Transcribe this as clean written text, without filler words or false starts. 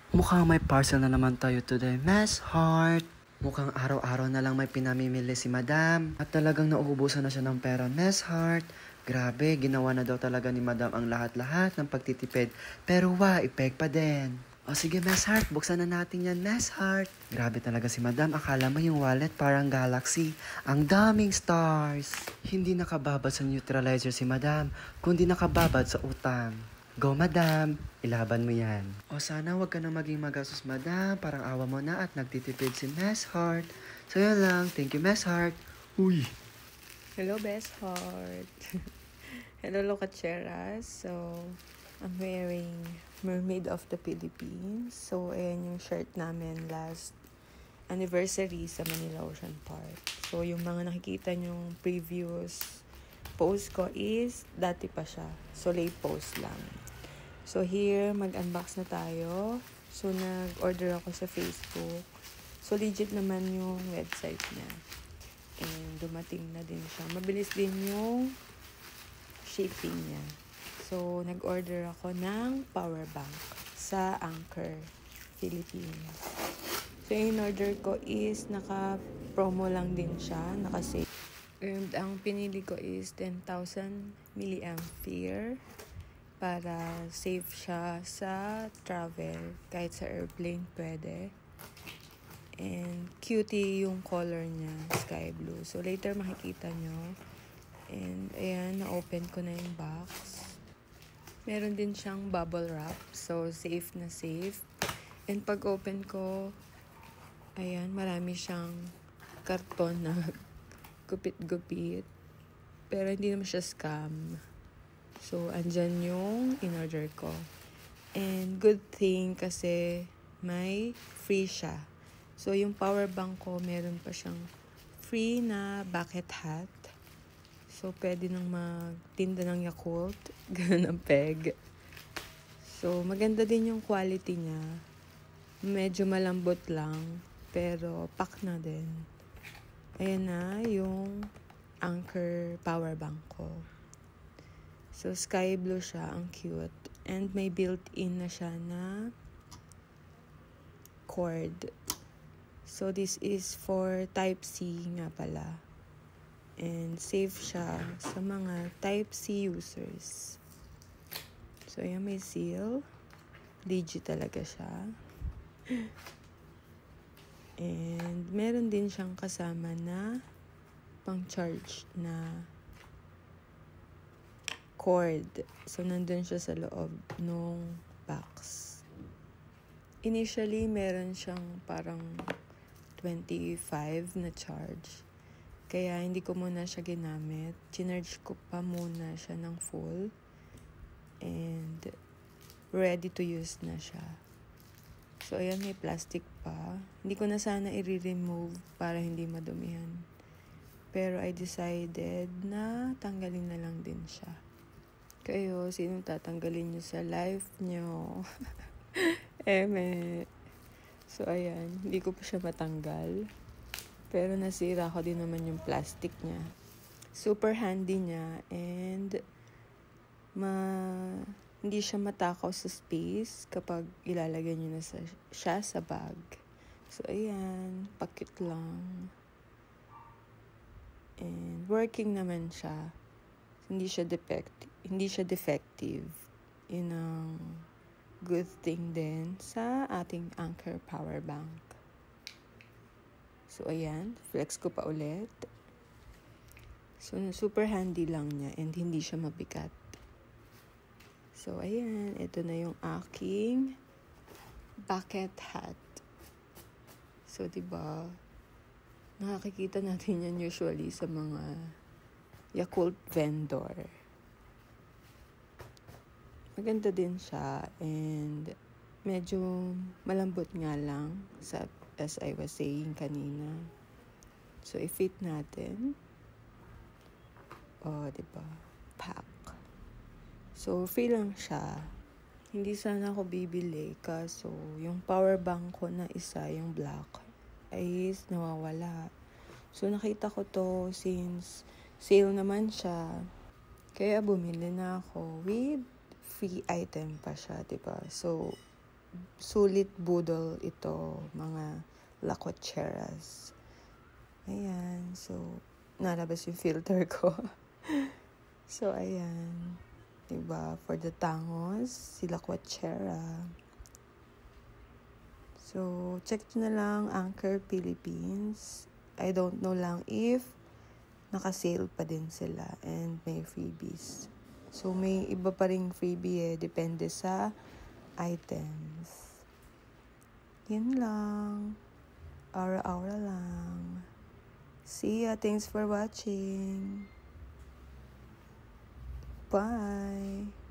Mukhang may parcel na naman tayo today, Miss Heart. Mukhang araw-araw na lang may pinamimili si Madam. At talagang nauubusan na siya ng pera, Miss Heart. Grabe, ginawa na daw talaga ni Madam ang lahat-lahat ng pagtitipid. Pero ipeg pa din. O sige, Miss Heart, buksan na natin yan, Miss Heart. Grabe talaga si Madam, akala mo yung wallet parang galaxy. Ang daming stars. Hindi nakababad sa neutralizer si Madam, kundi nakababad sa utang. Go, Madam! Ilaban mo yan. O sana wag ka na maging magastos, Madam. Parang awa mo na at nagtitipid si Miss Heart. So yun lang. Thank you, Miss Heart. Uy! Hello, best heart. Hello, Locacheras. So, I'm wearing Mermaid of the Philippines. So, ayan yung shirt namin last anniversary sa Manila Ocean Park. So, yung mga nakikita nyong previous post ko is dati pa siya. So, late post lang. So, here, mag-unbox na tayo. So, nag-order ako sa Facebook. So, legit naman yung website niya. And dumating na din siya. Mabilis din yung shipping niya. So, nag-order ako ng power bank sa Anchor Philippines. So, yung order ko is naka-promo lang din siya. Naka-save. And ang pinili ko is 10,000 milliampere para safe siya sa travel. Kahit sa airplane pwede. And cutie yung color niya, sky blue. So, later makikita nyo. And, ayan, na-open ko na yung box. Meron din siyang bubble wrap. So, safe na safe. And pag open ko, ayan, marami siyang karton na gupit-gupit. Pero hindi naman siya scam. So, andyan yung in-order ko. And good thing kasi may free siya. So, yung power bank ko, meron pa siyang free na bucket hat. So, pwede nang magtinda ng Yakult. Ganun ang peg. So, maganda din yung quality niya. Medyo malambot lang. Pero, pack na din. Ayan na yung Anchor power bank ko. So, sky blue siya. Ang cute. And may built-in na siya na cord. So, this is for Type-C nga pala. And safe siya sa mga Type-C users. So, ayan, may seal. Legit talaga siya. And meron din siyang kasama na pang-charge na cord. So, nandun siya sa loob nung box. Initially, meron siyang parang 25 na charge. Kaya hindi ko muna siya ginamit. Chinarge ko pa muna siya ng full. And ready to use na siya. So, ayan, may plastic pa. Hindi ko na sana i-remove para hindi madumihan. Pero I decided na tanggalin na lang din siya. Kayo, sinong tatanggalin nyo sa life nyo? Eme. So, ayan. Hindi ko pa siya matanggal. Pero nasira ko din naman yung plastic niya. Super handy niya. And hindi siya matakaw sa space kapag ilalagay nyo na siya sa bag. So, ayan. Pakit lang. And working naman siya. Hindi siya defective. Yun ang good thing din sa ating Anchor power bank. So, ayan. Flex ko pa ulit. So, super handy lang niya and hindi siya mabigat. So, ayan. Ito na yung aking bucket hat. So, diba? Nakakikita natin yan usually sa mga Yakult vendor. Maganda din siya and medyo malambot nga lang as I was saying kanina. So, i-fit natin. Diba? Pack. So, free lang siya. Hindi sana ako bibili kaso yung power bank ko na isa, yung black, ay nawawala. So, nakita ko to since sale naman siya. Kaya bumili na ako with free item pa siya, diba? So, sulit budol ito, mga lacocheras. Ayan, so, nalabas yung filter ko. So, ayan. Diba? For the tangos, si lacochera. So, check nyo na lang Anchor Philippines. I don't know lang if naka-sale pa din sila and may freebies. So, may iba pa ring freebie depende sa items. Yun lang. Aura-aura lang. See ya. Thanks for watching. Bye.